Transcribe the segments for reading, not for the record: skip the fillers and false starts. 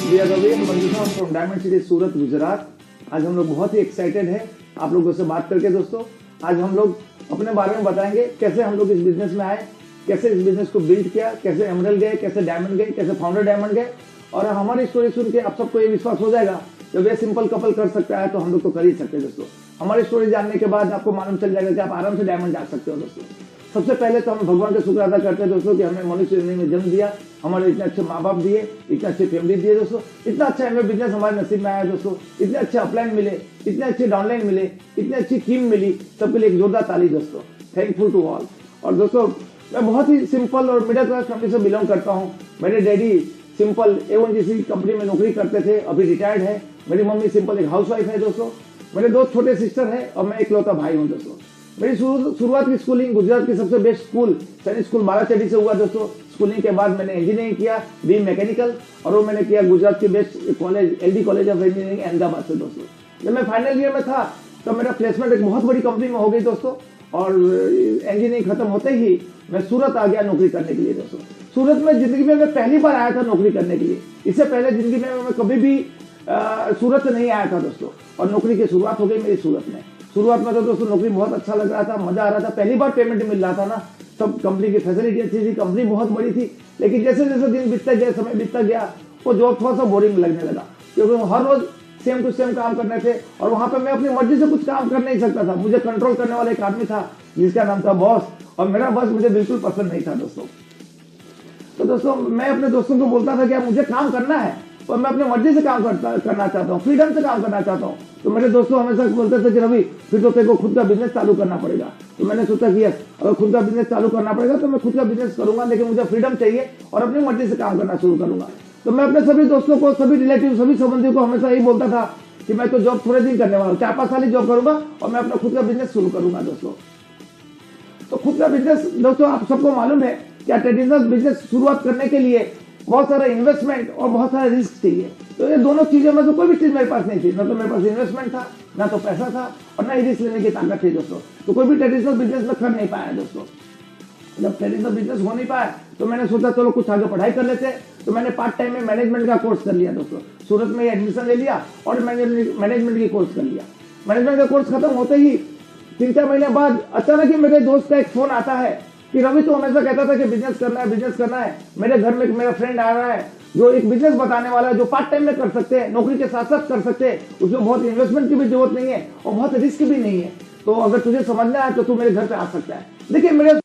Dear Ravi, Manjusha from diamond city Surat Gujarat. आज हम लोग बहुत ही एक्साइटेड है आप लोगों से बात करके। दोस्तों आज हम लोग अपने बारे में बताएंगे, कैसे हम लोग इस बिजनेस में आए, कैसे इस बिजनेस को बिल्ड किया, कैसे एमरल्ड गए, कैसे डायमंड गए, कैसे फाउंडर डायमंड गए। और हमारी स्टोरी सुन के आप सबको ये विश्वास हो जाएगा, जब ये सिंपल कपल कर सकता है तो हम लोग तो कर ही सकते हैं। दोस्तों हमारी स्टोरी जानने के बाद आपको मालूम चल जाएगा कि आप आराम से डायमंड जा सकते हो। दोस्तों सबसे पहले तो हम भगवान का शुक्र अदा करते हैं दोस्तों कि हमें मनुष्य में जन्म दिया, हमारे इतने अच्छे माँ बाप दिए, इतने अच्छे फैमिली दिए दोस्तों, इतना अच्छा हमें बिजनेस हमारे नसीब में आया दोस्तों, इतने अच्छे अपलाइन मिले, इतने अच्छे डाउनलाइन मिले, इतनी अच्छी टीम मिली। सबके लिए एक जोरदार ताली दोस्तों, थैंकफुल टू ऑल। और दोस्तों मैं बहुत ही सिंपल और मिडिल क्लास फैमिली से बिलोंग करता हूँ। मेरे डैडी सिंपल A1GC कंपनी में नौकरी करते थे, अभी रिटायर्ड है। मेरी मम्मी सिंपल एक हाउसवाइफ है दोस्तों। मेरे दो छोटे सिस्टर है और मैं इकलौता भाई हूँ दोस्तों। मेरी शुरुआत की स्कूलिंग गुजरात की सबसे बेस्ट स्कूल सैनिक स्कूल बालाचड़ी से हुआ दोस्तों। स्कूलिंग के बाद मैंने इंजीनियरिंग किया, बी मैकेनिकल, और वो मैंने किया गुजरात की best college LD college of engineering Ahmedabad से दोस्तों। जब मैं फाइनल ईयर में था तब मेरा प्लेसमेंट एक बहुत बड़ी कंपनी में हो गई दोस्तों। और इंजीनियरिंग खत्म होते ही मैं सूरत आ गया नौकरी करने के लिए दोस्तों। सूरत में जिंदगी में मैं पहली बार आया था नौकरी करने के लिए। इससे पहले जिंदगी में मैं कभी भी सूरत नहीं आया था दोस्तों। और नौकरी की शुरुआत हो गई मेरी सूरत में। शुरुआत में तो दोस्तों नौकरी बहुत अच्छा लग रहा था, मजा आ रहा था। पहली बार पेमेंट मिल रहा था ना, सब कंपनी की फैसिलिटी अच्छी थी, कंपनी बहुत बड़ी थी। लेकिन जैसे जैसे दिन बीतता गया, समय बीतता गया, वो जॉब थोड़ा सा बोरिंग लगने लगा, क्योंकि हर रोज सेम टू सेम काम करने थे। और वहां पे मैं अपनी मर्जी से कुछ काम कर नहीं सकता था। मुझे कंट्रोल करने वाला एक आदमी था जिसका नाम था बॉस, और मेरा बॉस मुझे बिल्कुल पसंद नहीं था दोस्तों। तो दोस्तों मैं अपने दोस्तों को बोलता था कि मुझे काम करना है और मैं अपनी मर्जी से काम करना चाहता हूँ, फ्रीडम से काम करना चाहता हूँ। तो मेरे दोस्तों हमेशा बोलते थे कि रवि फिर तो तेरे को खुद का बिजनेस चालू करना पड़ेगा। तो मैंने सोचा कि अगर खुद का बिजनेस चालू करना पड़ेगा तो मैं खुद का बिजनेस करूंगा, लेकिन मुझे फ्रीडम चाहिए और अपनी मर्जी से काम करना शुरू करूंगा। तो मैं अपने सभी दोस्तों को, सभी रिलेटिव, सभी संबंधियों को हमेशा यही बोलता था कि मैं तो जॉब थोड़े दिन करने वाला हूँ, 4-5 साल ही जॉब करूंगा और मैं अपना खुद का बिजनेस शुरू करूंगा दोस्तों। तो खुद का बिजनेस दोस्तों आप सबको मालूम है क्या, ट्रेडिशनल बिजनेस शुरुआत करने के लिए बहुत सारा इन्वेस्टमेंट और बहुत सारा रिस्क चाहिए। तो ये दोनों चीजों में से कोई भी चीज मेरे पास नहीं थी। ना तो मेरे पास इन्वेस्टमेंट था, ना तो पैसा था, और ना ही रिस्क लेने की ताकत थी दोस्तों। तो कोई भी ट्रेडिशनल बिजनेस में कर नहीं पाया दोस्तों। जब ट्रेडिशनल बिजनेस हो नहीं पाया तो मैंने सोचा चलो कुछ आगे पढ़ाई कर लेते हैं। तो मैंने पार्ट टाइम में मैनेजमेंट का कोर्स कर लिया दोस्तों। सूरत में एडमिशन ले लिया और मैनेजमेंट की कोर्स कर लिया। मैनेजमेंट का कोर्स खत्म होते ही 3-4 महीने बाद अचानक ही मेरे दोस्त का एक फोन आता है कि रवि तो हमेशा कहता था कि बिजनेस करना है, बिजनेस करना है। मेरे घर में मेरा फ्रेंड आ रहा है जो एक बिजनेस बताने वाला है, जो पार्ट टाइम में कर सकते हैं, नौकरी के साथ साथ कर सकते हैं। उसमें बहुत इन्वेस्टमेंट की भी जरूरत नहीं है और बहुत रिस्क भी नहीं है। तो अगर तुझे समझना है तो तू मेरे घर पे आ सकता है। देखिए मेरे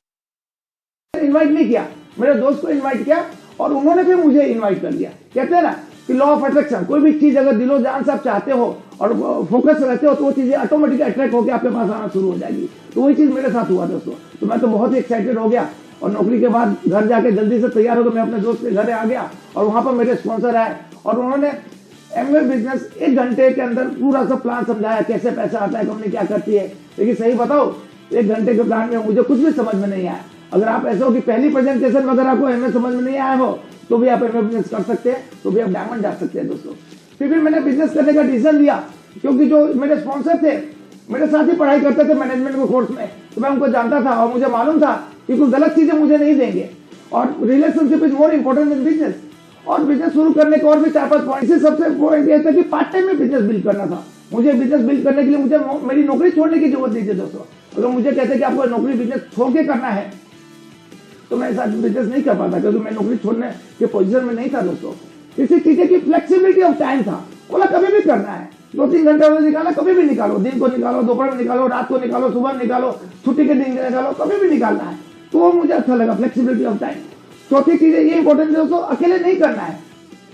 इन्वाइट नहीं किया, मेरे दोस्त को इन्वाइट किया और उन्होंने भी मुझे इन्वाइट कर लिया। कहते हैं ना कि लॉ ऑफ अट्रैक्शन, कोई भी चीज अगर दिलो जान से आप चाहते हो और फोकस रहते हो तो वो चीजें ऑटोमेटिकली अट्रैक्ट होकर आपके पास आना शुरू हो जाएगी। तो वही चीज मेरे साथ हुआ दोस्तों। तो मैं तो बहुत ही एक्साइटेड हो गया और नौकरी के बाद घर जाके जल्दी से तैयार होकर मैं अपने दोस्त के घर आ गया। और वहां पर मेरे स्पॉन्सर आए और उन्होंने एमवे बिजनेस 1 घंटे के अंदर पूरा सा प्लान समझाया, कैसे पैसा आता है, कंपनी क्या करती है। लेकिन सही बताओ 1 घंटे के प्लान में मुझे कुछ भी समझ में नहीं आया। अगर आप ऐसे हो कि पहली प्रेजेंटेशन में अगर आपको एमए समझ में नहीं आया हो तो भी आप एमए बिजनेस कर सकते हैं, तो भी आप डायमंड जा सकते हैं दोस्तों। फिर मैंने बिजनेस करने का डिसीजन लिया, क्योंकि जो मेरे स्पॉन्सर थे मेरे साथ ही पढ़ाई करते थे मैनेजमेंट के कोर्स में, तो मैं उनको जानता था और मुझे मालूम था कि कुछ गलत चीजें मुझे नहीं देंगे। और relationship is more important in business. और बिजनेस शुरू करने के और भी 4-5 पॉइंट, इसी सबसे पॉइंट ये था कि पार्ट टाइम में बिजनेस बिल्ड करना था। मुझे बिजनेस बिल्ड करने के लिए मुझे मेरी नौकरी छोड़ने की जरूरत नहीं थी दोस्तों। अगर मुझे कहते कि आपको नौकरी बिजनेस छोड़ के करना है तो मैं ऐसा बिजनेस नहीं कर पाता, क्योंकि मैं नौकरी छोड़ने के पोजीशन में नहीं था दोस्तों। इसी चीजें की फ्लेक्सिबिलिटी ऑफ टाइम था। बोला कभी भी करना है, 2-3 घंटे निकाला, कभी भी निकालो, दिन को निकालो, दोपहर में निकालो, रात को निकालो, सुबह निकालो, छुट्टी के दिन निकालो, कभी भी निकालना है। तो वो मुझे अच्छा लगा, फ्लेक्सिबिलिटी ऑफ टाइम। चौथी चीज ये इंपॉर्टेंट दोस्तों, अकेले नहीं करना है,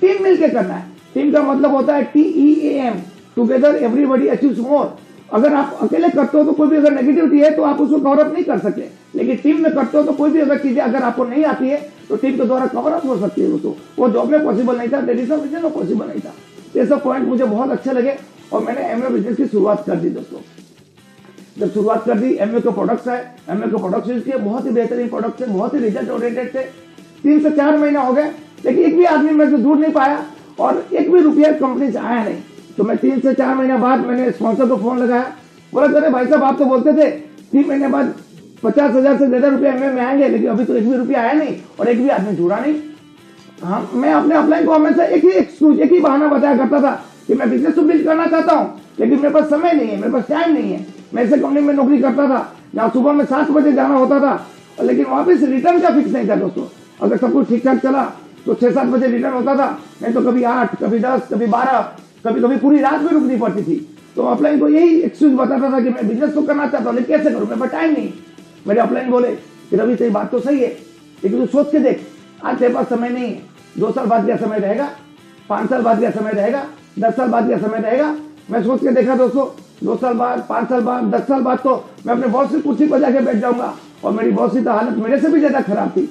टीम मिलकर करना है। टीम का मतलब होता है TEAM, टुगेदर एवरीबॉडी अचीव्स मोर। अगर आप अकेले करते हो तो कोई भी अगर नेगेटिविटी है तो आप उसको कवर अप नहीं कर सकते, लेकिन टीम में करते हो तो कोई भी अगर चीजें अगर आपको नहीं आती है तो टीम के द्वारा कवर अप हो सकती है दोस्तों। वो जॉब में पॉसिबल नहीं था, ट्रेडिशनल बिजनेस में पॉसिबल नहीं था। ये सब पॉइंट मुझे बहुत अच्छे लगे और मैंने एमवे बिजनेस की शुरुआत कर दी दोस्तों। जब शुरुआत कर दी, एमवे के प्रोडक्ट्स आए, एमवे के प्रोडक्ट्स यूज किए, बहुत ही बेहतरीन प्रोडक्ट थे, बहुत ही रिजल्ट ओरिएंटेड थे। 3 से 4 महीना हो गए, लेकिन एक भी आदमी मेरे से दूर नहीं पाया और एक भी रुपया कंपनी से आया नहीं। तो मैं 3 से 4 महीने बाद मैंने स्पॉन्सर को फोन लगाया, बोला अरे भाई साहब आप तो बोलते थे 3 महीने बाद 50,000 से ज्यादा रुपया एमवे में आएंगे, लेकिन अभी तो एक भी रुपया आया नहीं और एक भी आदमी जुड़ा नहीं। हाँ, मैं अपने अपलाइन को हमेशा एक ही बहाना बताया करता था कि मैं बिजनेस तो बिल्ड करना चाहता हूँ, लेकिन मेरे पास समय नहीं है, मेरे पास टाइम नहीं है। मैं ऐसे कंपनी में नौकरी करता था जहाँ सुबह में 7 बजे जाना होता था, लेकिन वहां पे रिटर्न का फिक्स नहीं था दोस्तों। अगर सब कुछ ठीक ठाक चला तो 6-7 बजे रिटर्न होता था, नहीं तो कभी 8, कभी 10, कभी 12, कभी कभी पूरी रात भी रुकनी पड़ती थी। तो अपलाइन को यही एक्सक्यूज बताता था कि मैं बिजनेस तो करना चाहता हूँ, लेकिन कैसे करूँ, मेरे पास टाइम नहीं। मेरे अपलाइन बोले कि रवि तेरी बात तो सही है, लेकिन तू सोच के देख, आज तेरे पास समय नहीं है, 2 साल बाद क्या समय रहेगा, 5 साल बाद क्या समय रहेगा, 10 साल बाद क्या समय रहेगा। मैं सोच के देखा दोस्तों, 2 साल बाद, 5 साल बाद, 10 साल बाद तो मैं अपने बॉस की कुर्सी पर जाके बैठ जाऊंगा, और मेरी बॉस की तो हालत मेरे से भी ज्यादा खराब थी।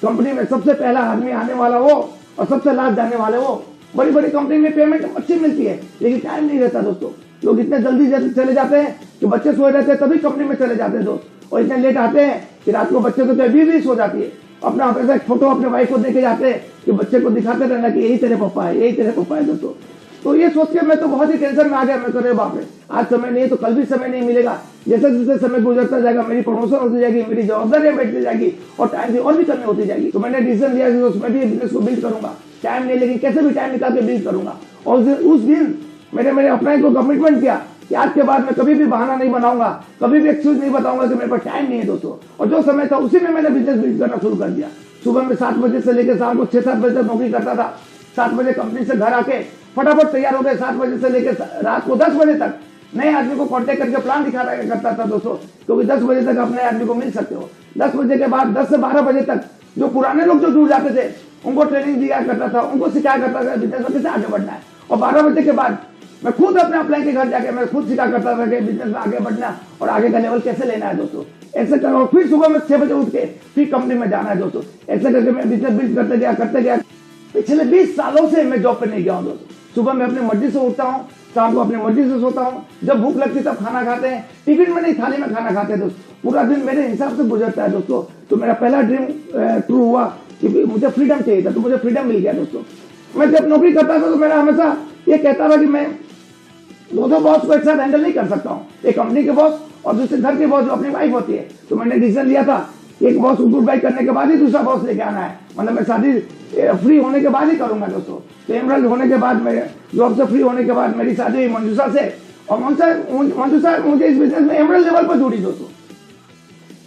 कंपनी में सबसे पहला आदमी आने वाला वो और सबसे लास्ट जाने वाले वो। बड़ी बड़ी कंपनी में पेमेंट अच्छी मिलती है, लेकिन टाइम नहीं रहता दोस्तों। लोग इतने जल्दी चले जाते हैं कि बच्चे सोए रहते हैं तभी कंपनी में चले जाते हैं दोस्त, और इतने लेट आते हैं कि रात को बच्चे तो कभी भी सो जाती है। अपना हमेशा एक फोटो अपने वाइफ को देके जाते हैं कि बच्चे को दिखाते रहना कि यही तेरे पापा है, यही तेरे पापा है दोस्तों। तो ये सोच के मैं तो बहुत ही टेंशन में आ गया। मैं तो, बाप रे, आज समय नहीं है तो कल भी समय नहीं मिलेगा। जैसे जैसे समय गुजरता जाएगा मेरी प्रमोशन होती जाएगी, मेरी जवाबदारियां बढ़ती जाएगी और टाइम की और भी कमी होती जाएगी। तो मैंने डिसीजन लिया कि उसमें भी बिजनेस को बिल्ड करूंगा। टाइम नहीं, लेकिन कैसे भी टाइम निकाल के बिल्ड करूंगा। और उस दिन मेरे अपने को कमिटमेंट किया कि आज के बाद मैं कभी भी बहाना नहीं बनाऊंगा, कभी भी एक्सक्यूज नहीं बताऊंगा कि मेरे पास टाइम नहीं है दोस्तों। और जो समय था उसी में मैंने बिजनेस बिल्ड करना शुरू कर दिया। सुबह में 7 बजे से लेकर शाम को 6-7 बजे तक नौकरी करता था। 7 बजे कंपनी से घर आके फटाफट तैयार हो गए, 7 बजे से लेकर रात को 10 बजे तक नए आदमी को कांटेक्ट करके प्लान दिखाया करता था दोस्तों, क्योंकि 10 बजे तक आप नए आदमी को मिल सकते हो। 10 बजे के बाद 10 से 12 बजे तक जो पुराने लोग जो जुड़ जाते थे उनको ट्रेनिंग दिया करता था, उनको सिखाया करता था बिजनेस में कैसे आगे बढ़ना है। और 12 बजे के बाद मैं खुद अपने अपलाइन के घर जाके मैं खुद सिखा करता था कि बिजनेस में आगे बढ़ना और आगे का लेवल कैसे लेना है दोस्तों। ऐसे करो, फिर सुबह में 6 बजे उठ के फिर कंपनी में जाना है दोस्तों। ऐसे करके मैं बिजनेस बिल्ड करते गया। पिछले 20 सालों से मैं जॉब पे नहीं गया हूँ दोस्तों। सुबह मैं अपनी मर्जी से उठता हूँ, शाम को अपनी मर्जी से सोता हूँ। जब भूख लगती तब खाना खाते हैं, टिफिन में नहीं थाली में खाना खाते हैं दोस्तों। पूरा दिन मेरे हिसाब से गुजरता है दोस्तों। तो मेरा पहला ड्रीम ट्रू हुआ कि मुझे फ्रीडम चाहिए था, तो मुझे फ्रीडम मिल गया दोस्तों। मैं जब नौकरी करता था तो मेरा हमेशा ये कहता था कि मैं 2 बॉस को एक साथ हैंडल नहीं कर सकता हूँ, एक कंपनी के बॉस और दूसरे घर के बॉस जो अपनी वाइफ होती है। तो मैंने डिसीजन लिया था एक बॉस गुड बाय करने के बाद ही दूसरा बॉस लेके आना है। मतलब मैं शादी फ्री होने के बाद ही करूंगा दोस्तों। तो एमरल्ड होने के बाद, मेरे जॉब से फ्री होने के बाद मेरी शादी हुई मंजूषा से, और मंजूषा मुझे इस बिजनेस में एमरल्ड लेवल पर जोड़ी दोस्तों।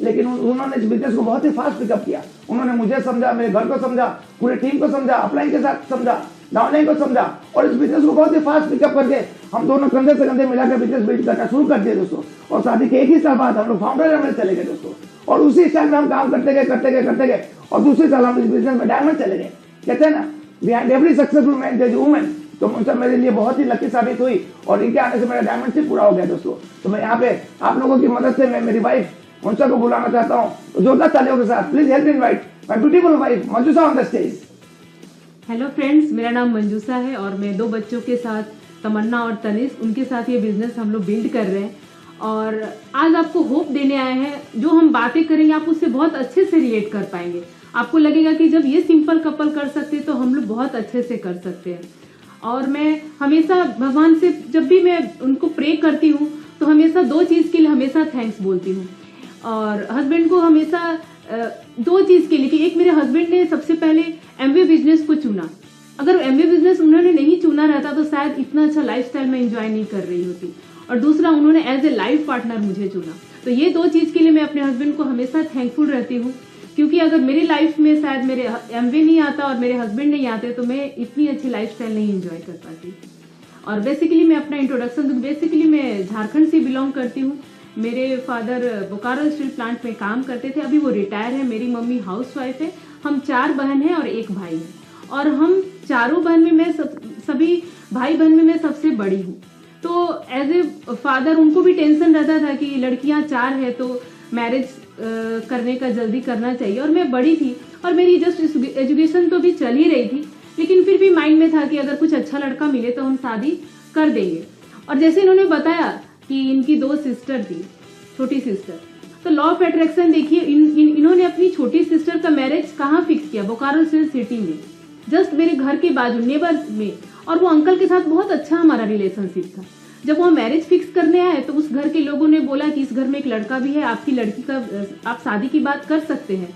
लेकिन उन्होंने इस बिजनेस को बहुत ही फास्ट पिकअप किया। उन्होंने मुझे समझा, मेरे घर को समझा, पूरे टीम को समझा, अपलाइन के साथ समझा, डाउनलाइन को समझा, और इस बिजनेस को बहुत ही फास्ट पिकअप करके हम दोनों कंधे से कंधे मिलाकर बिजनेस बिल्ड करना शुरू कर दिए दोस्तों। और शादी के 1 ही साल बाद हम लोग फाउंडर लेवल चले गए दोस्तों। और उसी स्टाइल में हम काम करते गए और दूसरे साल हम इस बिजनेस में डायमंड चले गए। कहते हैं ना, behind every successful man there is a woman. तो मुझसे मेरे लिए बहुत ही लकी साबित हुई, और इनके आने से मेरा डायमंड शिप पूरा हो गया दोस्तों। तो मैं यहाँ पे आप लोगों की मदद से मैं मेरी वाइफ मंजूषा को बुलाना चाहता हूँ। तो जोरदार तालियों के साथ please help invite my beautiful wife Manjusha on the stage. Hello friends, मेरा नाम मंजूषा है और मैं 2 बच्चों के साथ, तमन्ना और तनिष्क, उनके साथ ये बिजनेस हम लोग बिल्ड कर रहे हैं। और आज आपको होप देने आए हैं। जो हम बातें करेंगे आप उससे बहुत अच्छे से रिलेट कर पाएंगे। आपको लगेगा कि जब ये सिंपल कपल कर सकते हैं तो हम लोग बहुत अच्छे से कर सकते हैं। और मैं हमेशा भगवान से जब भी मैं उनको प्रे करती हूँ तो हमेशा 2 चीज़ के लिए हमेशा थैंक्स बोलती हूँ। और हस्बैंड को हमेशा 2 चीज़ के लिए, कि एक मेरे हस्बैंड ने सबसे पहले एमवे बिजनेस को चुना। अगर एमवे बिजनेस उन्होंने नहीं चुना रहता तो शायद इतना अच्छा लाइफस्टाइल मैं एंजॉय नहीं कर रही होती। और दूसरा, उन्होंने एज ए लाइफ पार्टनर मुझे चुना। तो ये 2 चीज़ के लिए मैं अपने हस्बैंड को हमेशा थैंकफुल रहती हूँ, क्योंकि अगर मेरी लाइफ में शायद मेरे एमवे नहीं आता और मेरे हस्बैंड नहीं आते तो मैं इतनी अच्छी लाइफस्टाइल नहीं एंजॉय कर पाती। और बेसिकली मैं अपना इंट्रोडक्शन दूँ। बेसिकली मैं झारखंड से बिलोंग करती हूँ। मेरे फादर बोकारो स्टील प्लांट में काम करते थे, अभी वो रिटायर है। मेरी मम्मी हाउसवाइफ है। हम 4 बहन हैं और 1 भाई है। और हम चारों बहन में मैं सभी भाई बहन में मैं सबसे बड़ी हूँ। तो एज ए फादर उनको भी टेंशन रहता था कि लड़कियां 4 है तो मैरिज करने का जल्दी करना चाहिए। और मैं बड़ी थी और मेरी जस्ट एजुकेशन तो भी चल ही रही थी, लेकिन फिर भी माइंड में था कि अगर कुछ अच्छा लड़का मिले तो हम शादी कर देंगे। और जैसे इन्होंने बताया कि इनकी 2 सिस्टर थी, छोटी सिस्टर, तो लॉ ऑफ अट्रैक्शन देखिए, इन्होंने अपनी छोटी सिस्टर का मैरिज कहाँ फिक्स किया? बोकारो सिटी में, जस्ट मेरे घर के बाजू, नेबर में। और वो अंकल के साथ बहुत अच्छा हमारा रिलेशनशिप था। जब वो मैरिज फिक्स करने आए तो उस घर के लोगों ने बोला कि इस घर में एक लड़का भी है, आपकी लड़की का आप शादी की बात कर सकते हैं।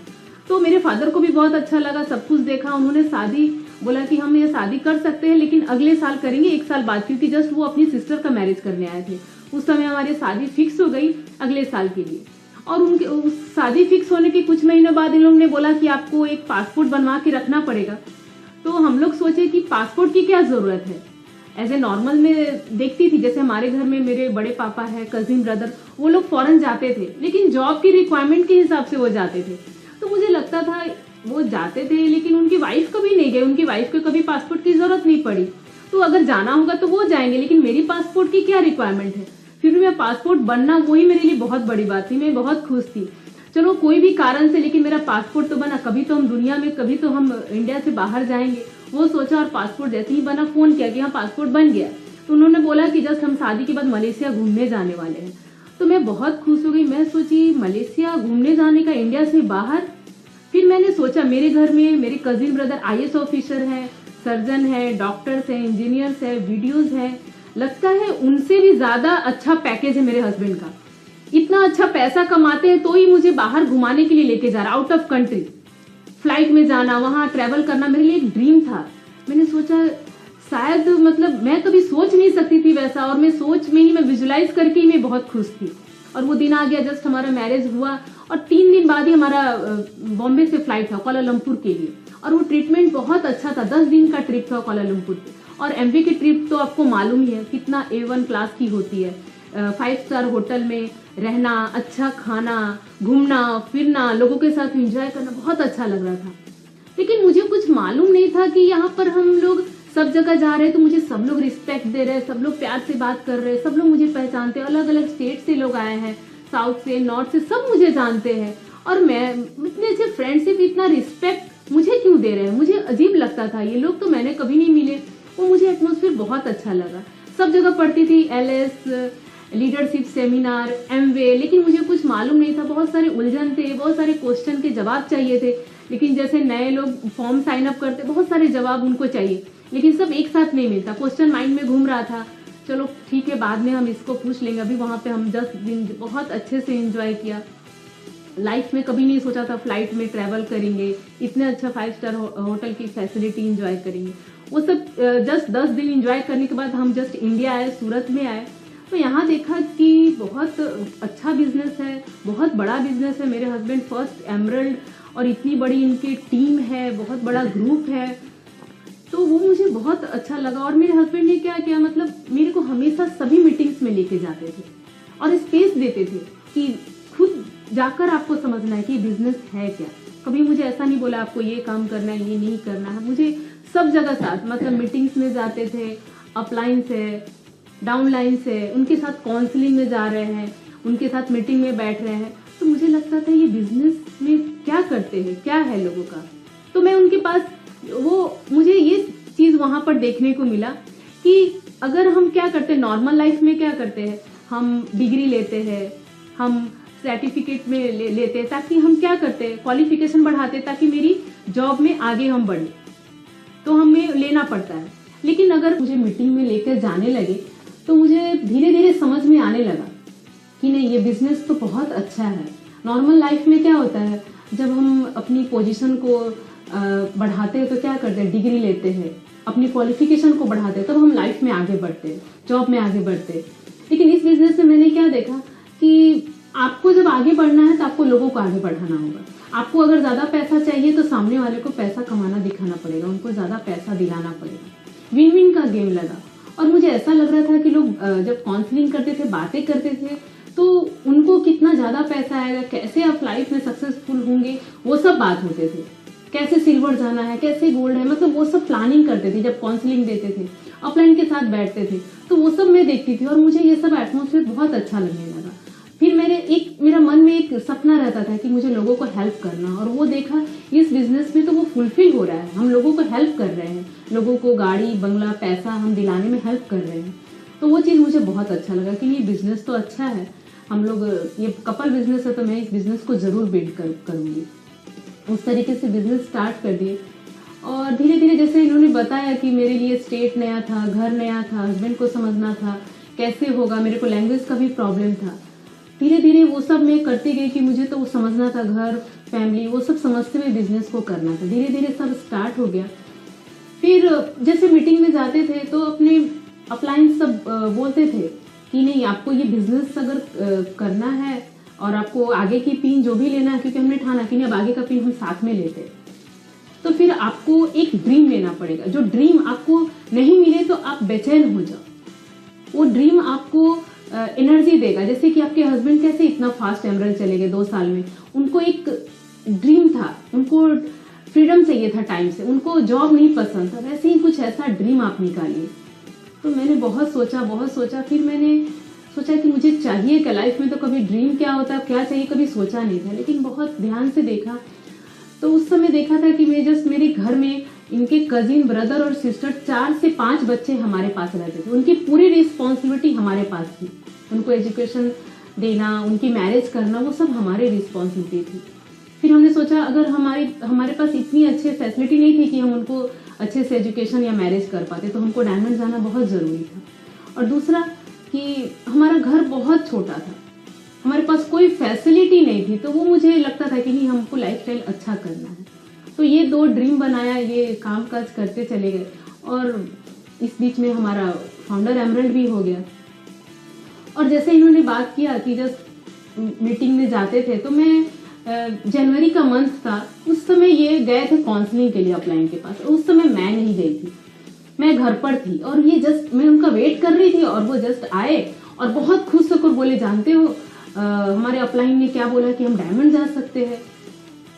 तो मेरे फादर को भी बहुत अच्छा लगा, सब कुछ देखा, उन्होंने शादी बोला कि हम ये शादी कर सकते हैं लेकिन अगले साल करेंगे, 1 साल बाद, क्योंकि जस्ट वो अपनी सिस्टर का मैरिज करने आए थे। उस समय हमारी शादी फिक्स हो गई अगले साल के लिए। और उनके उस शादी फिक्स होने के कुछ महीने बाद इन लोगों ने बोला कि आपको एक पासपोर्ट बनवा के रखना पड़ेगा। तो हम लोग सोचे कि पासपोर्ट की क्या जरूरत है। एज ए नॉर्मल में देखती थी, जैसे हमारे घर में मेरे बड़े पापा है, कजिन ब्रदर, वो लोग फॉरेन जाते थे लेकिन जॉब की रिक्वायरमेंट के हिसाब से वो जाते थे। तो मुझे लगता था वो जाते थे लेकिन उनकी वाइफ कभी नहीं गई, उनकी वाइफ को कभी पासपोर्ट की जरूरत नहीं पड़ी। तो अगर जाना होगा तो वो जाएंगे, लेकिन मेरी पासपोर्ट की क्या रिक्वायरमेंट है। फिर भी मैं पासपोर्ट बनना, वही मेरे लिए बहुत बड़ी बात थी, मैं बहुत खुश थी। चलो कोई भी कारण से, लेकिन मेरा पासपोर्ट तो बना। कभी तो हम दुनिया में, कभी तो हम इंडिया से बाहर जाएंगे, वो सोचा। और पासपोर्ट जैसे ही बना, फोन किया कि हाँ पासपोर्ट बन गया। तो उन्होंने बोला कि जस्ट हम शादी के बाद मलेशिया घूमने जाने वाले हैं। तो मैं बहुत खुश हो गई। मैं सोची मलेशिया घूमने जाने का, इंडिया से बाहर। फिर मैंने सोचा, मेरे घर में मेरे कजिन ब्रदर IAS ऑफिसर है, सर्जन है, डॉक्टर्स है, इंजीनियर्स है, वीडियोज है, लगता है उनसे भी ज्यादा अच्छा पैकेज है मेरे हस्बैंड का। इतना अच्छा पैसा कमाते हैं तो ही मुझे बाहर घुमाने के लिए लेके जा रहा, आउट ऑफ कंट्री, फ्लाइट में जाना, वहां ट्रेवल करना मेरे लिए एक ड्रीम था। मैंने सोचा शायद, मतलब मैं कभी सोच नहीं सकती थी वैसा, और मैं सोच में ही, मैं विजुलाइज करके ही मैं बहुत खुश थी। और वो दिन आ गया, जस्ट हमारा मैरिज हुआ और 3 दिन बाद ही हमारा बॉम्बे से फ्लाइट था कुआलालंपुर के लिए। और वो ट्रीटमेंट बहुत अच्छा था, 10 दिन का ट्रिप था कुआलालंपुर पे। और MV की ट्रिप तो आपको मालूम ही है कितना A1 क्लास की होती है। 5 स्टार होटल में रहना, अच्छा खाना, घूमना फिरना, लोगों के साथ एंजॉय करना, बहुत अच्छा लग रहा था। लेकिन मुझे कुछ मालूम नहीं था कि यहाँ पर हम लोग सब जगह जा रहे हैं तो मुझे सब लोग रिस्पेक्ट दे रहे हैं, सब लोग प्यार से बात कर रहे हैं, सब लोग मुझे पहचानते हैं। अलग अलग स्टेट से लोग आए हैं, साउथ से, नॉर्थ से, सब मुझे जानते हैं। और मैं इतने अच्छे फ्रेंडशिप, इतना रिस्पेक्ट मुझे क्यों दे रहे हैं, मुझे अजीब लगता था। ये लोग तो मैंने कभी नहीं मिले। वो मुझे एटमोसफियर बहुत अच्छा लगा। सब जगह पढ़ती थी, LS, लीडरशिप सेमिनार, MWay, लेकिन मुझे कुछ मालूम नहीं था। बहुत सारे उलझन थे, बहुत सारे क्वेश्चन के जवाब चाहिए थे। लेकिन जैसे नए लोग फॉर्म साइन अप करते, बहुत सारे जवाब उनको चाहिए, लेकिन सब एक साथ नहीं मिलता। क्वेश्चन माइंड में घूम रहा था, चलो ठीक है बाद में हम इसको पूछ लेंगे। अभी वहां पे हम 10 दिन बहुत अच्छे से एंजॉय किया। लाइफ में कभी नहीं सोचा था फ्लाइट में ट्रैवल करेंगे, इतने अच्छा 5 स्टार होटल की फैसिलिटी एंजॉय करेंगे। वो सब जस्ट 10 दिन एंजॉय करने के बाद हम जस्ट इंडिया आए, सूरत में आए। तो यहाँ देखा कि बहुत अच्छा बिजनेस है, बहुत बड़ा बिजनेस है। मेरे हस्बैंड फर्स्ट एमरल्ड, और इतनी बड़ी इनकी टीम है, बहुत बड़ा ग्रुप है। तो वो मुझे बहुत अच्छा लगा। और मेरे हस्बैंड ने क्या किया, मतलब मेरे को हमेशा सभी मीटिंग्स में लेके जाते थे और स्पेस देते थे कि खुद जाकर आपको समझना है कि बिजनेस है क्या। कभी मुझे ऐसा नहीं बोला आपको ये काम करना है, ये नहीं करना है। मुझे सब जगह साथ, मतलब मीटिंग्स में जाते थे, अपलाइन से, डाउनलाइन से, उनके साथ काउंसलिंग में जा रहे हैं, उनके साथ मीटिंग में बैठ रहे हैं। तो मुझे लगता था ये बिजनेस में क्या करते हैं, क्या है लोगों का। तो मैं उनके पास, वो मुझे ये चीज वहां पर देखने को मिला कि अगर हम क्या करते हैं नॉर्मल लाइफ में, क्या करते हैं हम डिग्री लेते हैं, हम सर्टिफिकेट में लेते हैं, ताकि हम क्या करते हैं क्वालिफिकेशन बढ़ाते हैं ताकि मेरी जॉब में आगे हम बढ़े, तो हमें लेना पड़ता है। लेकिन अगर मुझे मीटिंग में लेकर जाने लगे तो मुझे धीरे धीरे समझ में आने लगा कि नहीं, ये बिजनेस तो बहुत अच्छा है। नॉर्मल लाइफ में क्या होता है, जब हम अपनी पोजीशन को बढ़ाते हैं तो क्या करते हैं, डिग्री लेते हैं, अपनी क्वालिफिकेशन को बढ़ाते हैं, तब हम लाइफ में आगे बढ़ते हैं, जॉब में आगे बढ़ते हैं। लेकिन इस बिजनेस में मैंने क्या देखा कि आपको जब आगे बढ़ना है तो आपको लोगों को आगे बढ़ाना होगा। आपको अगर ज्यादा पैसा चाहिए तो सामने वाले को पैसा कमाना दिखाना पड़ेगा, उनको ज्यादा पैसा दिलाना पड़ेगा। विन विन का गेम लगा। और मुझे ऐसा लग रहा था कि लोग जब काउंसलिंग करते थे, बातें करते थे, तो उनको कितना ज्यादा पैसा आएगा, कैसे आप लाइफ में सक्सेसफुल होंगे, वो सब बात होते थे। कैसे सिल्वर जाना है, कैसे गोल्ड है, मतलब वो सब प्लानिंग करते थे जब काउंसलिंग देते थे, अपलाइन के साथ बैठते थे। तो वो सब मैं देखती थी और मुझे ये सब एटमोसफियर बहुत अच्छा लगने लगा। फिर मेरा मन में एक सपना रहता था कि मुझे लोगों को हेल्प करना, और वो देखा इस बिजनेस में तो वो फुलफिल हो रहा है। हम लोगों को हेल्प कर रहे हैं, लोगों को गाड़ी बंगला पैसा हम दिलाने में हेल्प कर रहे हैं। तो वो चीज़ मुझे बहुत अच्छा लगा कि ये बिजनेस तो अच्छा है, हम लोग, ये कपल बिजनेस है तो मैं इस बिजनेस को जरूर बिल्ड करूँगी। उस तरीके से बिजनेस स्टार्ट कर दिए। और धीरे धीरे जैसे इन्होंने बताया कि मेरे लिए स्टेट नया था, घर नया था, हस्बैंड को समझना था कैसे होगा, मेरे को लैंग्वेज का भी प्रॉब्लम था। धीरे धीरे वो सब मैं करती गई कि मुझे तो वो समझना था, घर फैमिली वो सब समझते हुए बिजनेस को करना था। धीरे धीरे सब स्टार्ट हो गया। फिर जैसे मीटिंग में जाते थे तो अपने अपलाइन सब बोलते थे कि नहीं आपको ये बिजनेस अगर करना है और आपको आगे की पिन जो भी लेना है, क्योंकि हमने ठाना कि नहीं अब आगे का पिन हम साथ में लेते, तो फिर आपको एक ड्रीम लेना पड़ेगा। जो ड्रीम आपको नहीं मिले तो आप बेचैन हो जाओ, वो ड्रीम आपको एनर्जी देगा। जैसे कि आपके हस्बैंड कैसे इतना फास्ट एमरल्ड चले गए 2 साल में, उनको एक ड्रीम था, उनको फ्रीडम चाहिए था टाइम से, उनको जॉब नहीं पसंद था, वैसे ही कुछ ऐसा ड्रीम आप निकालिए। तो मैंने बहुत सोचा, फिर मैंने सोचा कि मुझे चाहिए क्या लाइफ में, तो कभी ड्रीम क्या होता है क्या चाहिए कभी सोचा नहीं था, लेकिन बहुत ध्यान से देखा तो उस समय देखा था कि मेरे घर में इनके कजिन ब्रदर और सिस्टर 4 से 5 बच्चे हमारे पास रहते थे, उनकी पूरी रिस्पॉन्सिबिलिटी हमारे पास थी, उनको एजुकेशन देना, उनकी मैरिज करना, वो सब हमारी रिस्पॉन्सिबिलिटी थी। फिर हमने सोचा अगर हमारे पास इतनी अच्छी फैसिलिटी नहीं थी कि हम उनको अच्छे से एजुकेशन या मैरिज कर पाते, तो हमको डायमंड जाना बहुत ज़रूरी था। और दूसरा कि हमारा घर बहुत छोटा था, हमारे पास कोई फैसिलिटी नहीं थी, तो वो मुझे लगता था कि नहीं हमको लाइफस्टाइल अच्छा करना है। तो ये 2 ड्रीम बनाया, ये काम काज करते चले गए और इस बीच में हमारा फाउंडर एमरल्ड भी हो गया। और जैसे इन्होंने बात किया कि जब मीटिंग में जाते थे तो मैं जनवरी का मंथ था, उस समय ये गए थे काउंसलिंग के लिए अपलाइन के पास, उस समय मैं नहीं गई थी, मैं घर पर थी और ये जस्ट मैं उनका वेट कर रही थी और वो जस्ट आए और बहुत खुश होकर बोले जानते हो हमारे अपलाइन ने क्या बोला कि हम डायमंड जा सकते हैं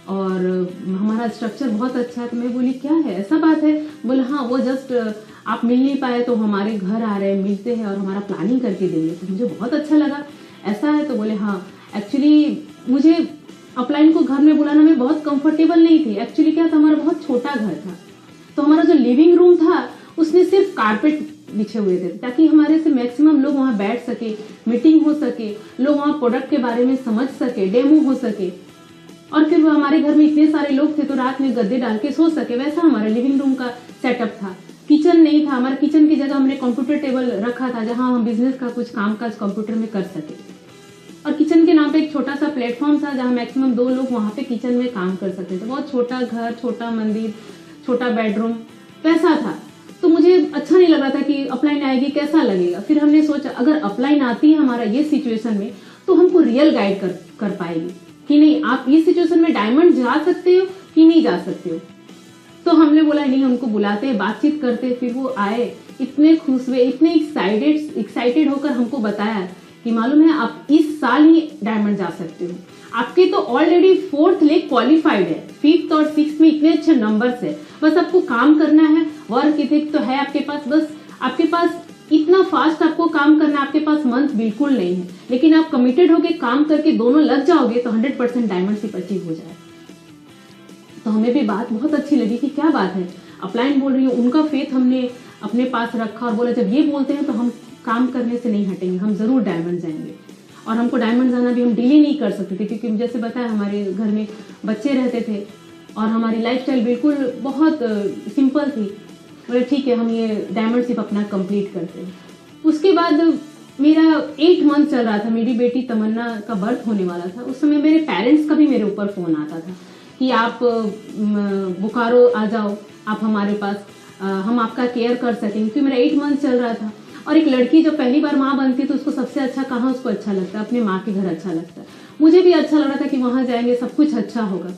और हमारा स्ट्रक्चर बहुत अच्छा है। तो मैं बोली क्या है, ऐसा बात है? बोले हाँ, वो जस्ट आप मिल नहीं पाए तो हमारे घर आ रहे हैं, मिलते हैं और हमारा प्लानिंग करके देंगे। तो मुझे बहुत अच्छा लगा, ऐसा है? तो बोले हाँ, एक्चुअली मुझे अपलाइन को घर में बुलाना में बहुत कंफर्टेबल नहीं थी। एक्चुअली क्या था, हमारा बहुत छोटा घर था, तो हमारा जो लिविंग रूम था उसमें सिर्फ कारपेट बिछे हुए थे ताकि हमारे से मैक्सिमम लोग वहां बैठ सके, मीटिंग हो सके, लोग वहां प्रोडक्ट के बारे में समझ सके, डेमो हो सके। और फिर वो हमारे घर में इतने सारे लोग थे तो रात में गद्दे डाल के सो सके, वैसा हमारा लिविंग रूम का सेटअप था। किचन नहीं था, हमारे किचन की जगह हमने कंप्यूटर टेबल रखा था जहां हम बिजनेस का कुछ काम काज कंप्यूटर में कर सके। और किचन के नाम पे एक छोटा सा प्लेटफॉर्म था जहां मैक्सिमम 2 लोग वहां पे किचन में काम कर सकते थे। बहुत छोटा घर, छोटा मंदिर, छोटा बेडरूम, वैसा था। तो मुझे अच्छा नहीं लग रहा था कि अपलाइन आएगी कैसा लगेगा। फिर हमने सोचा अगर अपलाइन आती है हमारा ये सिचुएशन में तो हमको रियल गाइड कर पाएगी कि नहीं आप इस सिचुएशन में डायमंड जा सकते हो कि नहीं जा सकते हो। तो हमने बोला नहीं, उनको बुलाते, बातचीत करते। फिर वो आए, इतने खुश हुए, इतने एक्साइटेड होकर हमको बताया कि मालूम है आप इस साल ही डायमंड जा सकते हो, आपके तो ऑलरेडी 4th लेग क्वालिफाइड है, 5th और 6th में इतने अच्छे नंबर्स है, बस आपको काम करना है, वर्क इथिक तो है आपके पास, बस आपके पास इतना फास्ट आपको काम करना है, आपके पास मंथ बिल्कुल नहीं है, लेकिन आप कमिटेड होके काम करके दोनों लग जाओगे तो 100% डायमंडशिप अचीव हो जाए। तो हमें भी बात बहुत अच्छी लगी कि क्या बात है, अपलाइन बोल रही है, उनका फेथ हमने अपने पास रखा और बोला जब ये बोलते हैं तो हम काम करने से नहीं हटेंगे, हम जरूर डायमंड जाएंगे। और हमको डायमंड जाना भी हम डिले नहीं कर सकते थे क्योंकि जैसे बताया हमारे घर में बच्चे रहते थे और हमारी लाइफस्टाइल बिल्कुल बहुत सिंपल थी। बोले ठीक है, हम ये डायमंडशिप अपना कंप्लीट करते हैं। उसके बाद मेरा 8 मंथ चल रहा था, मेरी बेटी तमन्ना का बर्थ होने वाला था। उस समय मेरे पेरेंट्स का भी मेरे ऊपर फोन आता था कि आप बोकारो आ जाओ, आप हमारे पास, हम आपका केयर कर सकेंगे, क्योंकि मेरा 8 मंथ चल रहा था। और एक लड़की जो पहली बार माँ बनती है तो उसको सबसे अच्छा कहाँ उसको अच्छा लगता है, अपने माँ के घर अच्छा लगता है। मुझे भी अच्छा लग रहा था कि वहां जाएंगे सब कुछ अच्छा होगा,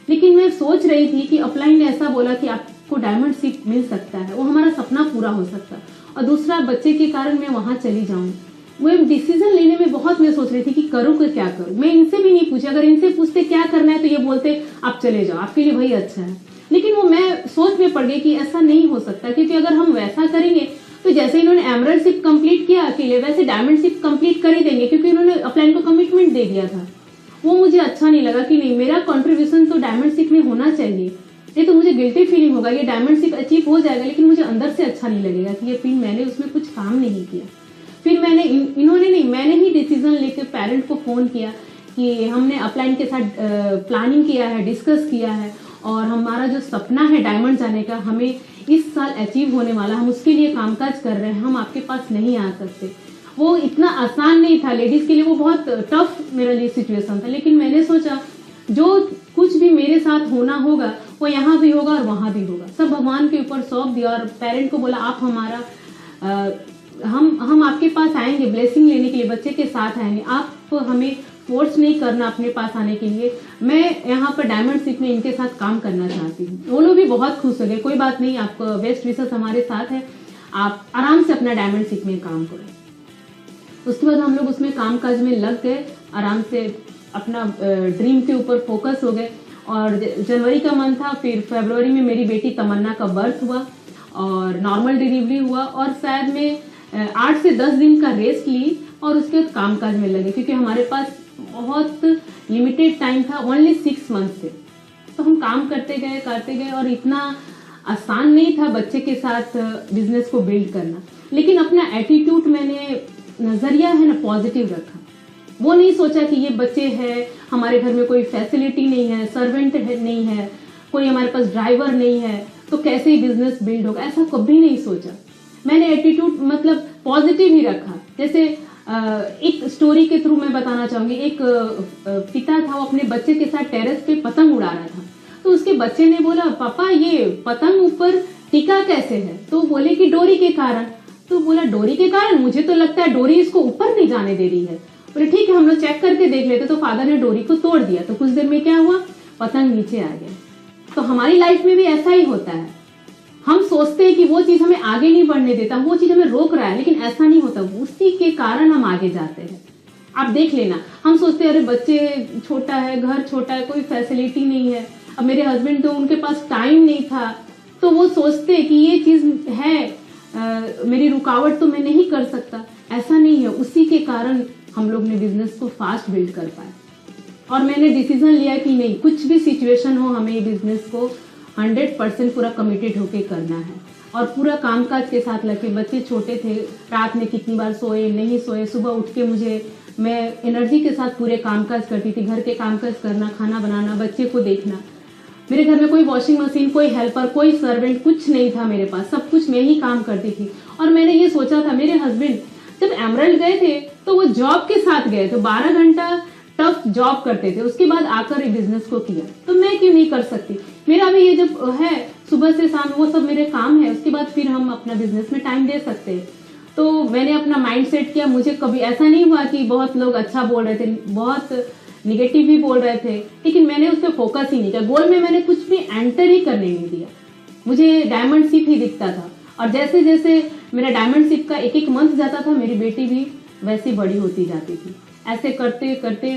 लेकिन मैं सोच रही थी कि अपलाइन ने ऐसा बोला कि आपको डायमंडशिप मिल सकता है, वो हमारा सपना पूरा हो सकता है, और दूसरा बच्चे के कारण मैं वहां चली जाऊं। वो एक डिसीजन लेने में बहुत मैं सोच रही थी कि करूँ कि क्या करूँ। मैं इनसे भी नहीं पूछी, अगर इनसे पूछते क्या करना है तो ये बोलते आप चले जाओ, आपके लिए वही अच्छा है। लेकिन वो मैं सोच में पड़ गई कि ऐसा नहीं हो सकता, क्योंकि अगर हम वैसा करेंगे तो जैसे इन्होंने एमरल्डशिप कंप्लीट किया अकेले, वैसे डायमंडशिप कंप्लीट कर ही देंगे, क्योंकि उन्होंने अपलाइन को कमिटमेंट दे दिया था। वो मुझे अच्छा नहीं लगा कि नहीं, मेरा कंट्रीब्यूशन तो डायमंडशिप में होना चाहिए, नहीं तो मुझे गिल्टी फीलिंग होगा। ये डायमंडशिप अचीव हो जाएगा लेकिन मुझे अंदर से अच्छा नहीं लगेगा कि ये पिन मैंने उसमें कुछ काम नहीं किया। फिर मैंने ही डिसीजन लेकर पेरेंट को फोन किया कि हमने अपलाइन के साथ प्लानिंग किया है, डिस्कस किया है, और हमारा जो सपना है डायमंड जाने का हमें इस साल अचीव होने वाला, हम उसके लिए कामकाज कर रहे हैं, हम आपके पास नहीं आ सकते। वो इतना आसान नहीं था लेडीज के लिए, वो बहुत टफ मेरे लिए सिचुएशन था। लेकिन मैंने सोचा जो कुछ भी मेरे साथ होना होगा वो यहाँ भी होगा और वहां भी होगा, सब भगवान के ऊपर सौंप दिया और पेरेंट को बोला आप हमारा हम आपके पास आएंगे ब्लेसिंग लेने के लिए, बच्चे के साथ आएंगे, आप हमें फोर्स नहीं करना अपने पास आने के लिए। मैं यहाँ पर डायमंडशिप में इनके साथ काम करना चाहती हूँ। वो लोग भी बहुत खुश हो गए, कोई बात नहीं, आपको बेस्ट विशेस हमारे साथ है, आप आराम से अपना डायमंडशिप में काम करें। उसके बाद हम लोग उसमें काम काज में लग गए, आराम से अपना ड्रीम के ऊपर फोकस हो गए। और जनवरी का मंथ था, फिर फरवरी में मेरी बेटी तमन्ना का बर्थ हुआ और नॉर्मल डिलीवरी हुआ और शायद मैं 8 से 10 दिन का रेस्ट ली और उसके बाद काम काज में लगे, क्योंकि हमारे पास बहुत लिमिटेड टाइम था, ओनली 6 मंथ से। तो हम काम करते गए और इतना आसान नहीं था बच्चे के साथ बिजनेस को बिल्ड करना। लेकिन अपना एटीट्यूड मैंने नजरिया है ना पॉजिटिव रखा। वो नहीं सोचा कि ये बच्चे हैं, हमारे घर में कोई फैसिलिटी नहीं है, सर्वेंट नहीं है, कोई हमारे पास ड्राइवर नहीं है, तो कैसे ही बिजनेस बिल्ड होगा, ऐसा कभी नहीं सोचा। मैंने एटीट्यूड मतलब पॉजिटिव ही रखा। जैसे एक स्टोरी के थ्रू मैं बताना चाहूंगी। एक पिता था, वो अपने बच्चे के साथ टेरेस पे पतंग उड़ा रहा था। तो उसके बच्चे ने बोला पापा ये पतंग ऊपर टिका कैसे है? तो बोले कि डोरी के कारण। तो बोला डोरी के कारण, मुझे तो लगता है डोरी इसको ऊपर नहीं जाने दे रही है। बोले ठीक है हम लोग चेक करके देख लेते। तो फादर ने डोरी को तोड़ दिया, तो कुछ देर में क्या हुआ, पतंग नीचे आ गया। तो हमारी लाइफ में भी ऐसा ही होता है, हम सोचते हैं कि वो चीज हमें आगे नहीं बढ़ने देता, वो चीज हमें रोक रहा है, लेकिन ऐसा नहीं होता, उसी के कारण हम आगे जाते हैं। आप देख लेना, हम सोचते हैं अरे बच्चे छोटा है, घर छोटा है, कोई फैसिलिटी नहीं है। अब मेरे हस्बैंड तो उनके पास टाइम नहीं था, तो वो सोचते कि ये चीज है मेरी रुकावट, तो मैं नहीं कर सकता। ऐसा नहीं है, उसी के कारण हम लोग ने बिजनेस को फास्ट बिल्ड कर पाए। और मैंने डिसीजन लिया कि नहीं, कुछ भी सिचुएशन हो, हमें बिजनेस को 100% पूरा कमिटेड होके करना है और पूरा कामकाज के साथ लगे। बच्चे छोटे थे, रात में कितनी बार सोए नहीं सोए, सुबह उठ के मैं एनर्जी के साथ पूरे कामकाज करती थी, घर के कामकाज करना, खाना बनाना, बच्चे को देखना। मेरे घर में कोई वॉशिंग मशीन, कोई हेल्पर, कोई सर्वेंट, कुछ नहीं था मेरे पास, सब कुछ मैं ही काम करती थी। और मैंने ये सोचा था, मेरे हस्बैंड जब एमरल्ड गए थे तो वो जॉब के साथ गए थे, 12 घंटा टफ जॉब करते थे, उसके बाद आकर ये बिजनेस को किया, तो मैं क्यों नहीं कर सकती? मेरा भी ये जब है सुबह से शाम वो सब मेरे काम है, उसके बाद फिर हम अपना बिजनेस में टाइम दे सकते हैं। तो मैंने अपना माइंड सेट किया। मुझे कभी ऐसा नहीं हुआ कि बहुत लोग अच्छा बोल रहे थे, बहुत निगेटिव भी बोल रहे थे, लेकिन मैंने उस पर फोकस ही नहीं किया। गोल में मैंने कुछ भी एंटर ही करने नहीं दिया, मुझे डायमंडशिप ही दिखता था। और जैसे जैसे मेरा डायमंडशिप का एक मंथ जाता था, मेरी बेटी भी वैसे बड़ी होती जाती थी। ऐसे करते करते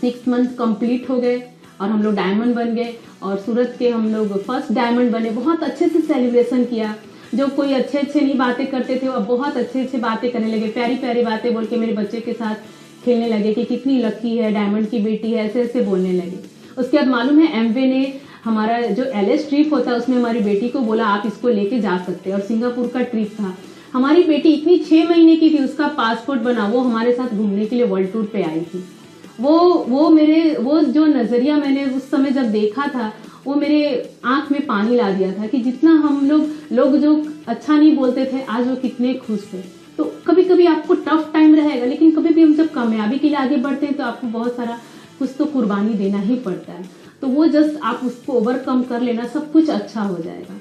6 मंथ कंप्लीट हो गए और हम लोग डायमंड बन गए और सूरत के हम लोग फर्स्ट डायमंड बने। बहुत अच्छे से सेलिब्रेशन किया। जो कोई अच्छे नहीं बातें करते थे, अब बहुत अच्छे बातें करने लगे, प्यारी प्यारी बातें बोल के मेरे बच्चे के साथ खेलने लगे कि कितनी लकी है, डायमंड की बेटी है, ऐसे बोलने लगे। उसके बाद मालूम है एमवे ने हमारा जो LS ट्रिप होता है उसमें हमारी बेटी को बोला आप इसको लेके जा सकते हैं, और सिंगापुर का ट्रिप था। हमारी बेटी इतनी 6 महीने की थी, उसका पासपोर्ट बना, वो हमारे साथ घूमने के लिए वर्ल्ड टूर पे आई थी। वो जो नजरिया मैंने उस समय जब देखा था, वो मेरे आंख में पानी ला दिया था कि जितना हम लोग जो अच्छा नहीं बोलते थे, आज वो कितने खुश थे। तो कभी कभी आपको टफ टाइम रहेगा, लेकिन कभी भी हम जब कामयाबी के लिए आगे बढ़ते हैं तो आपको बहुत सारा कुछ तो कुर्बानी देना ही पड़ता है। तो वो जस्ट आप उसको ओवरकम कर लेना, सब कुछ अच्छा हो जाएगा।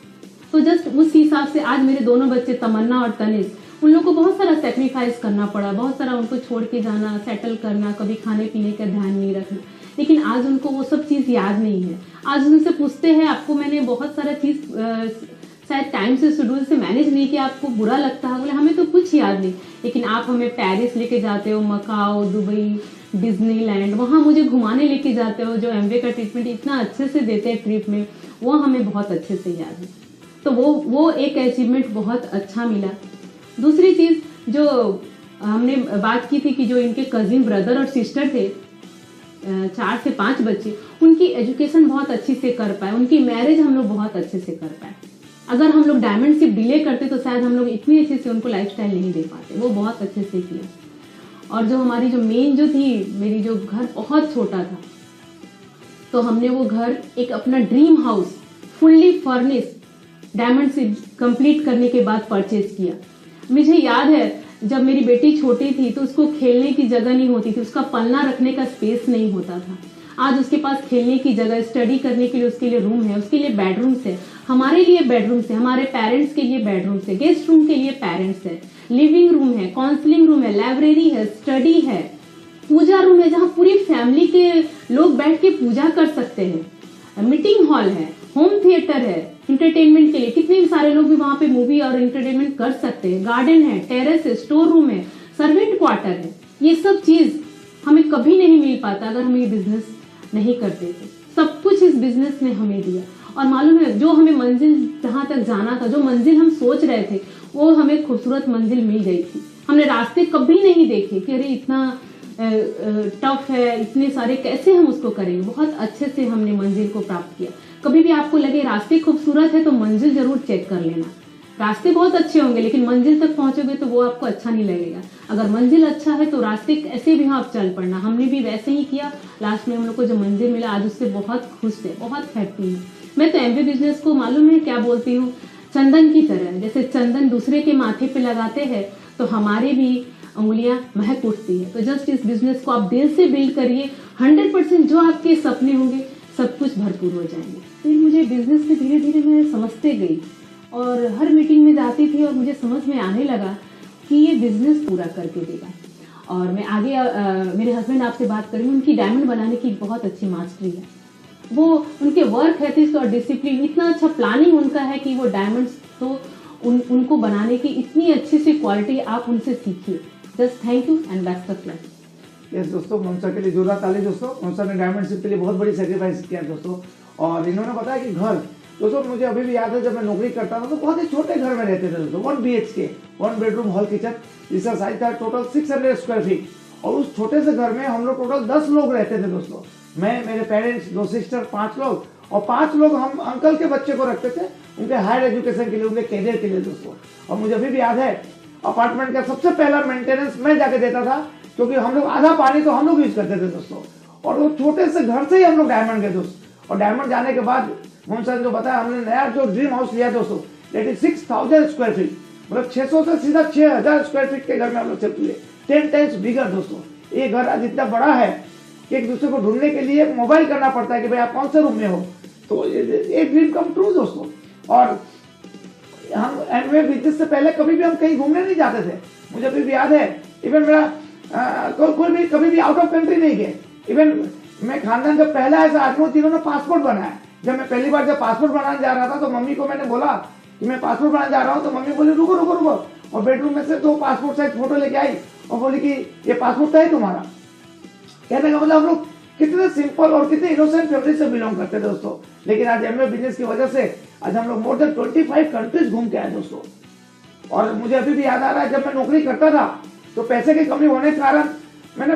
तो जस्ट उस हिसाब से आज मेरे दोनों बच्चे तमन्ना और तनिष्क, उन लोगों को बहुत सारा सेक्रीफाइस करना पड़ा, बहुत सारा उनको छोड़ के जाना, सेटल करना, कभी खाने पीने का ध्यान नहीं रखना, लेकिन आज उनको वो सब चीज याद नहीं है। आज उनसे पूछते हैं आपको मैंने बहुत सारा चीज शायद टाइम से शेड्यूल से मैनेज नहीं किया, आपको बुरा लगता है? बोले हमें तो कुछ याद नहीं, लेकिन आप हमें पेरिस लेके जाते हो, मकाओ, दुबई, डिज्नीलैंड, वहाँ मुझे घुमाने लेके जाते हो, जो एमवे का ट्रीटमेंट इतना अच्छे से देते हैं ट्रिप में, वो हमें बहुत अच्छे से याद है। तो वो एक अचीवमेंट बहुत अच्छा मिला। दूसरी चीज जो हमने बात की थी कि जो इनके कजिन ब्रदर और सिस्टर थे, 4 से 5 बच्चे, उनकी एजुकेशन बहुत अच्छी से कर पाए, उनकी मैरिज हम लोग बहुत अच्छे से कर पाए। अगर हम लोग डायमंडशिप डिले करते तो शायद हम लोग इतनी अच्छे से उनको लाइफस्टाइल नहीं दे पाते, वो बहुत अच्छे से किया। और जो हमारी जो मेन जो थी, मेरी जो घर बहुत छोटा था, तो हमने वो घर एक अपना ड्रीम हाउस फुल्ली फर्निश्ड डायमंडशिप कंप्लीट करने के बाद परचेज किया। मुझे याद है जब मेरी बेटी छोटी थी तो उसको खेलने की जगह नहीं होती थी, उसका पलना रखने का स्पेस नहीं होता था। आज उसके पास खेलने की जगह, स्टडी करने के लिए उसके लिए रूम है, उसके लिए बेडरूम्स है, हमारे लिए बेडरूम्स है, हमारे पेरेंट्स के लिए बेडरूम्स है, गेस्ट रूम के लिए पेरेंट्स है, लिविंग रूम है, काउंसलिंग रूम है, लाइब्रेरी है, स्टडी है, पूजा रूम है जहाँ पूरी फैमिली के लोग बैठ के पूजा कर सकते हैं, मीटिंग हॉल है, होम थिएटर है, इंटरटेनमेंट के लिए कितने सारे लोग भी वहां पे मूवी और इंटरटेनमेंट कर सकते हैं, गार्डन है, टेरेस है, स्टोर रूम है, सर्वेंट क्वार्टर है। ये सब चीज हमें कभी नहीं मिल पाता अगर हम ये बिजनेस नहीं करते थे। सब कुछ इस बिजनेस ने हमें दिया। और मालूम है, जो हमें मंजिल जहां तक जाना था, जो मंजिल हम सोच रहे थे, वो हमें खूबसूरत मंजिल मिल गई थी। हमने रास्ते कभी नहीं देखे कि अरे इतना टफ है, इतने सारे कैसे हम उसको करेंगे। बहुत अच्छे से हमने मंजिल को प्राप्त किया। कभी भी आपको लगे रास्ते खूबसूरत है तो मंजिल जरूर चेक कर लेना। रास्ते बहुत अच्छे होंगे लेकिन मंजिल तक पहुंचोगे तो वो आपको अच्छा नहीं लगेगा। अगर मंजिल अच्छा है तो रास्ते कैसे भी आप चल पड़ना। हमने भी वैसे ही किया। लास्ट में हम लोग को जो मंजिल मिला, आज उससे बहुत खुश है, बहुत हैप्पी है। मैं तो एमवे बिजनेस को मालूम है क्या बोलती हूँ, चंदन की तरह। जैसे चंदन दूसरे के माथे पे लगाते हैं तो हमारे भी उंगलियां महक उठती है। तो जस्ट इस बिजनेस को आप दिल से बिल्ड करिए। 100% जो आपके सपने होंगे सब कुछ भरपूर हो जाएंगे। फिर मुझे बिजनेस में धीरे धीरे मैं समझते गई और हर मीटिंग में जाती थी और मुझे समझ में आने लगा कि ये बिजनेस पूरा करके देगा। और मैं आगे मेरे हस्बैंड आपसे बात करूँ, उनकी डायमंड बनाने की बहुत अच्छी मास्टरी है। वो उनके वर्क एथिक्स और डिसिप्लिन, इतना अच्छा प्लानिंग उनका है कि वो डायमंड्स तो उनको बनाने की इतनी अच्छी सी क्वालिटी आप उनसे सीखिए। Just thank you and best of luck. Yes दोस्तों, ममसा के लिए जोरदार ताली दोस्तों। ममसा ने डायमंडशिप के लिए बहुत बड़ी सेक्रीफाइस किया दोस्तों। और इन्होंने बताया कि घर, दोस्तों मुझे अभी भी याद है जब मैं नौकरी करता था तो बहुत ही छोटे घर में रहते थे दोस्तों। 1 BHK, 1 बेडरूम हॉल किचन, जिसका साइज था टोटल 600 स्क्वायर फीट। और उस छोटे से घर में हम लोग टोटल 10 लोग रहते थे दोस्तों। मैं, मेरे पेरेंट्स, 2 सिस्टर, 5 लोग। और 5 लोग हम अंकल के बच्चे को रखते थे उनके हायर एजुकेशन के लिए, उनके कैरियर के लिए दोस्तों। और मुझे अभी भी याद है अपार्टमेंट का सबसे पहला मेंटेनेंस मैं जाके देता था, क्योंकि हम लोग आधा पानी तो हम लोग यूज करते थे दोस्तों। और वो छोटे से घर से ही हम लोग डायमंड गए दोस्तों। और डायमंड जाने के बाद मोहन ने जो बताया, हमने नया जो ड्रीम हाउस लिया दोस्तों, दैट इज 6000 स्क्वायर फीट। मतलब 600 से सीधा 6000 स्क्वायर फीट के घर में हम लोग शिफ्ट हुए। 10 टाइम्स बिगर दोस्तों। ये घर आज इतना बड़ा है कि एक दूसरे को ढूंढने के लिए मोबाइल करना पड़ता है कि भाई आप कौन से रूम में हो। तो ये ड्रीम कम ट्रू दोस्तों। और हम एमवे बिजनेस से पहले कभी भी हम कहीं घूमने नहीं जाते थे। मुझे अभी भी याद है, इवन मेरा कोई भी कभी भी आउट ऑफ कंट्री नहीं गए। इवन मैं खानदान का पहला ऐसा आदमी हूँ जिन्होंने पासपोर्ट बनाया। जब मैं पहली बार जब पासपोर्ट बनाने जा रहा था तो मम्मी को मैंने बोला कि मैं पासपोर्ट बनाने जा रहा हूँ। तो मम्मी बोली रुको रुको रुको, और बेडरूम में से 2 पासपोर्ट साइज फोटो लेके आई और बोली कि ये पासपोर्ट है तुम्हारा। कहने का मतलब हम लोग कितने सिंपल और कितने इनोसेंट फैमिली से बिलोंग करते थे दोस्तों। लेकिन आज एमवे बिजनेस की वजह से आज हम लोग मोर देन 25 कंट्रीज घूम के आए दोस्तों। और मुझे अभी भी याद आ रहा है, जब मैं नौकरी करता था तो पैसे की कमी होने के कारण मैंने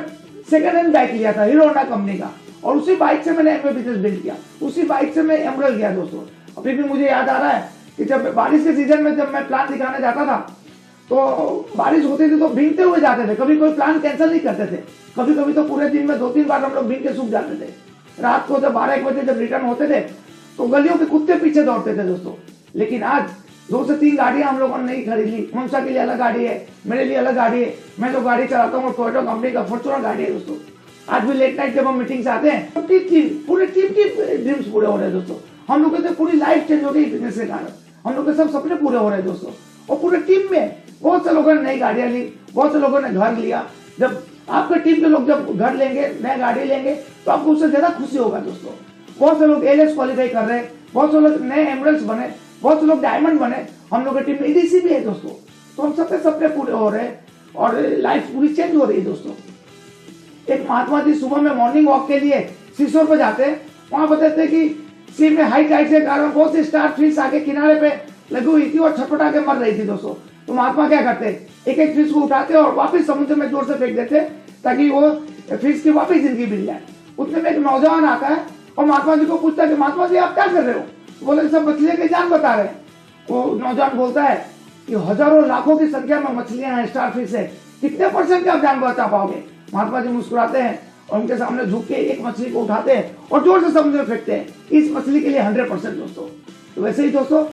सेकंड हैंड बाइक लिया था हीरो होंडा कंपनी का, और उसी बाइक से मैंने एमवे बिजनेस बिल्ड किया। उसी बाइक से मैं एमरल गया दोस्तों। अभी भी मुझे याद आ रहा है कि जब बारिश के सीजन में जब मैं प्लान दिखाने जाता था तो बारिश होती थी तो भीगते हुए जाते थे। कभी कोई प्लान कैंसिल नहीं करते थे। कभी कभी तो पूरे दिन में 2-3 बार हम लोग भीग के सूख जाते थे। रात को जब 12-1 बजे जब रिटर्न होते थे तो गलियों के कुत्ते पीछे दौड़ते थे दोस्तों। लेकिन आज 2 से 3 गाड़ियां हम लोगों ने नहीं खरीद ली। ममसा के लिए अलग गाड़ी है, मेरे लिए अलग गाड़ी है। मैं जो गाड़ी चलाता हूँ टोयोटा कंपनी का फॉर्च्यूनर गाड़ी है दोस्तों। आज भी लेट नाइट जब हम मीटिंग से आते हैं पूरे टीम की ड्रीम्स पूरे हो रहे हैं दोस्तों। हम लोग के पूरी लाइफ चेंज हो गई बिजनेस के कारण। हम लोग के सब सपने पूरे हो रहे हैं दोस्तों। और पूरे टीम में बहुत से लोगों ने नई गाड़ियां ली, बहुत से लोगों ने घर लिया। जब आपके टीम के लोग जब घर लेंगे, नई गाड़ी लेंगे तो आपको उससे ज्यादा खुशी होगा दोस्तों। बहुत से लोग एलएस क्वालिफाई कर रहे हैं, बहुत से लोग नए एमरल्स बने, बहुत से लोग डायमंड बने। हम लोग की टीम में ईडीसी भी है दोस्तों। तो हम सबके सपने पूरे हो रहे हैं और लाइफ पूरी चेंज हो रही है दोस्तों। एक महात्मा जी सुबह में मॉर्निंग वॉक के लिए सीशोर पे जाते हैं। वहां बताते हैं कि सी में हाई टाइड के कारण बहुत सी स्टार फिश आके किनारे पे लगी हुई थी और छटपटा के मर रही थी दोस्तों। तो महात्मा क्या करते, एक एक फिश को उठाते और वापस समुद्र में जोर से फेंक देते ताकि वो फिश की वापस जिंदगी मिल जाए। उतने में एक नौजवान आता है और महात्मा जी को पूछता है कि महात्मा जी आप क्या कर रहे हो। तो बोले सब मछलियों की जान बता रहे हैं। वो नौजवान बोलता है कि हजारों लाखों की संख्या में मछलियां हैं, स्टार फिश है, कितने % की आप जान बचा पाओगे। महात्मा जी मुस्कुराते हैं और उनके सामने झुक के एक मछली को उठाते हैं और जोर से समुद्र में फेंकते हैं। इस मछली के लिए 100% दोस्तों। तो वैसे ही दोस्तों